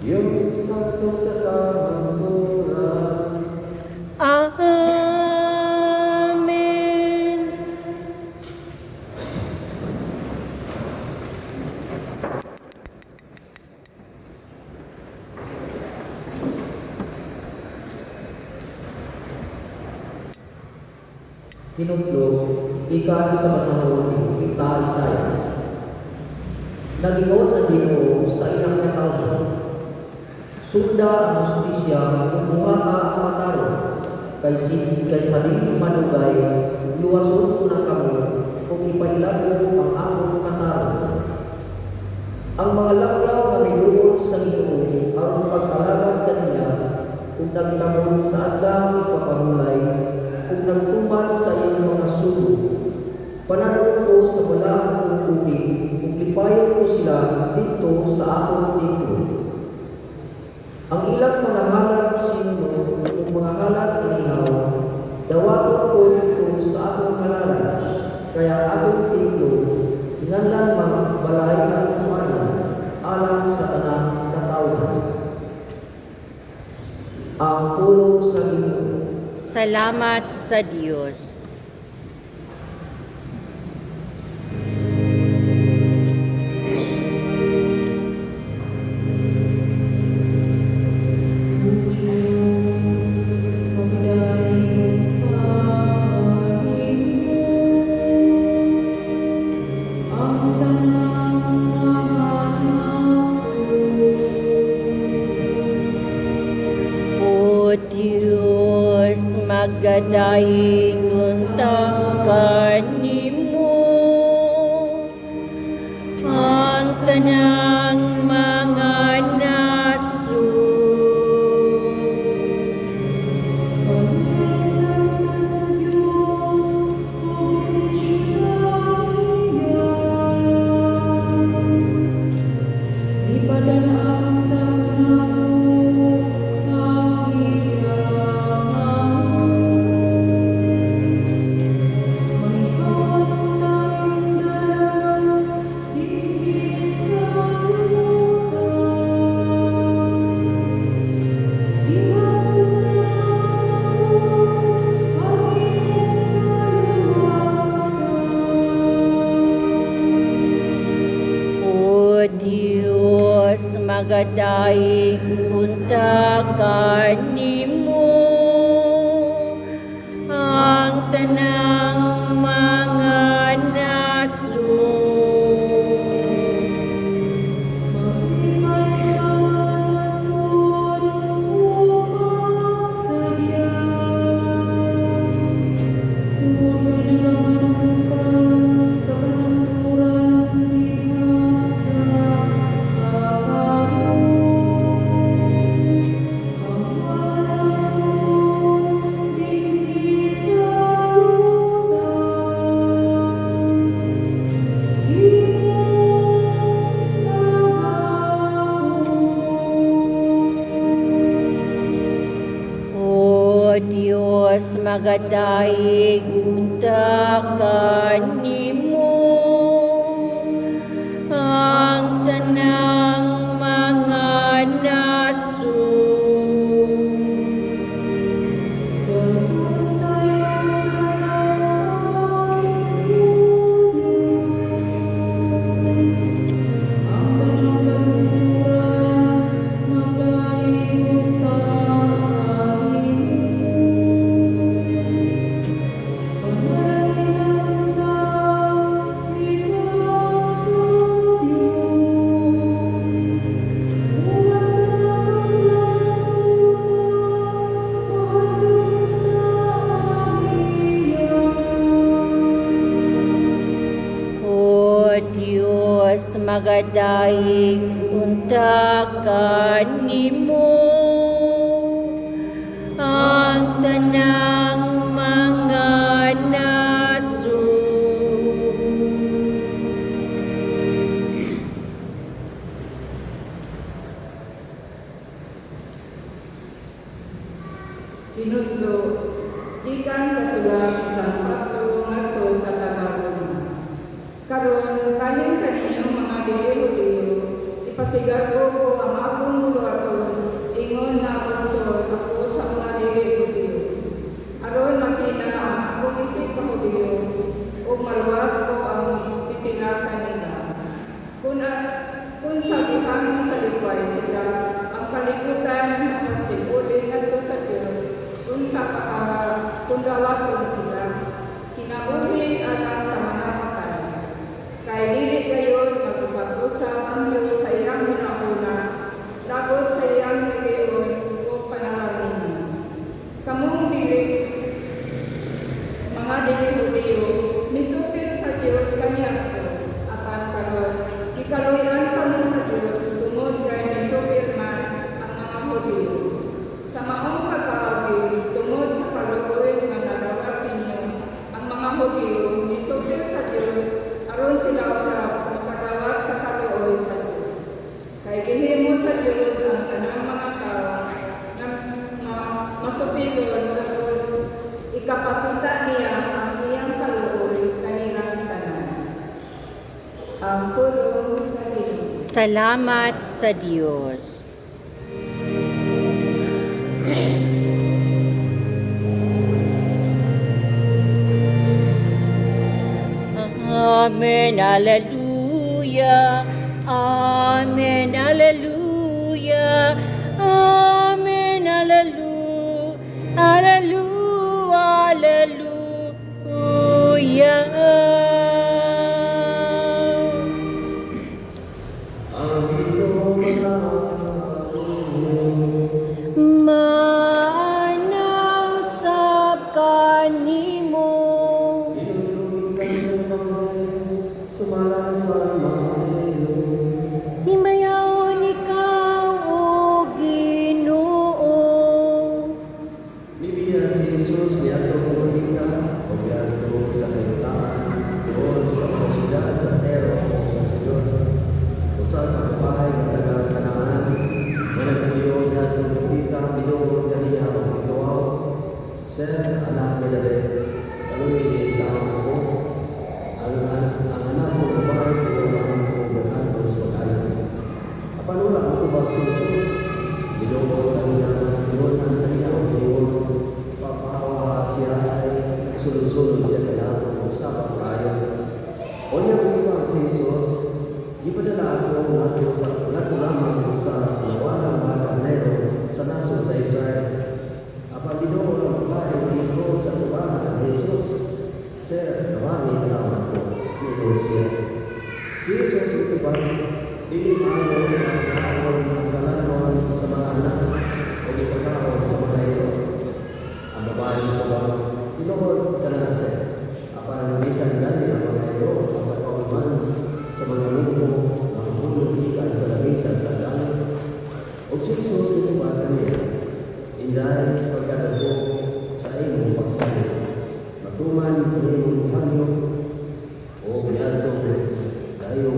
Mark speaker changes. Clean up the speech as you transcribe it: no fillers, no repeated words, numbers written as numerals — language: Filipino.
Speaker 1: Yung sakto sa kahamuran.
Speaker 2: Amen.
Speaker 1: Tinutlo, ikan sa masahod ni Propeta Isaias. Nagingon ang Ginoo sa iyang katawhan. Sunda ang hustisya ug buha ka ang mataron. Kay sa dili manugay, luwason ko na kamo ug ipailabo ang akong kataron. Ang mga lakyaw nga miluod sa Ginoo aron pag-alagad kaniya ug nagtamon sa adlaw ipapahulay ug nagtuman sa iyong mga sulod. Pananon ko sa balaan kong bukid ug lipayon ko sila dito sa akong templo. Ang ilang mga halad sinuno ug mga halad inihaw, dawaton ko dito sa akong halalan, kaya akong templo, nganlan balay ang tumanan, alang sa tanang katawhan. Ang pulong sa Ginoo.
Speaker 2: Salamat sa Diyos. O Diyos, magadaing untang kanimo ang tanang mga naso. O Diyos, magadaing unta kanimo ang tanang mga naso. O Diyos, magadaing unta kanimo ang tanang mga naso. O Diyos, magadaing unta kanimo ang tanang mga naso.
Speaker 3: Tinutlo, ikan sa sulat sa Pablo ngadto sa Tagalog. Karon kaning kaninyo mga diliyo, ipasigar ko ang akong lugar magawaton sila. Kinabuhi anak sa manamatay. Kay dili gayon magpag-usap ang Diyos sa iyang una-una, lagot sa iyang reliyon o panalangin. Kamong dili, mga dili-huliyo, misupil sa Diyos kaniadto, apan karon ikaluyan kamo sa Diyos tungod kay misupil man ang mga Hudiyo. Sa maong pagkaagi, tungod sa kaluoy nga nagawat ninyo, ang mga Hudiyo misupil sa Diyos aron sila usab makadawat sa kaluoy sa Diyos. Kay gihimo sa Diyos ang tanang mga tao na masupilon aron ikapakita niya ang iyang kaluoy kanilang tanan. Ang pulong sa Diyos.
Speaker 2: Salamat sa Diyos. Amen, Alleluia. Amen, Alleluia. Amen, Alleluia. Alleluia, Alleluia. Manaw sab kanimo. Himayaon ikaw, O Ginoo.
Speaker 4: Bibiya si Jesus ni ato pumunta o biyato sa kaitaan doon sa mga syudad sa Tero o sa Sidon. Usa ka babae nga taga Kanaan nga nagpuyo niya atong pumunta binuod kaniya o ikaw. Sir, anak ni David, kaluwi taon ako. Ang anak ko babae kayo ang magkanto sa pag-alam. Apanula mo tubag si Jesus. Binuod kaniya ang kaniya o ikaw. Papahawa siya ay nagsulod-sulod siya kailangan kung sabang kaya. O niya bumibang si Jesus, di padala ako nato lamang sa lawalang mga karnero sa nasod sa Israel. Apa binuo ang babae binuo sa tubangan ni Jesus. Sir, nawari na ako. Binuo siya. Si Jesus ito ba, dili maayon ang kalanon sa mga anak o ipagkaon sa mga ito. Ang babae nito ba, binuod ka na sir. Apa bisan dali ang mga ito, ang kakauman sa mga lupo, mga tulog ikan sa lamisa sa langit. O si Jesus ito ba kaniya, inday pagkadago sa imong pagsabi. Matuman imong ihanyo o giyadto dayong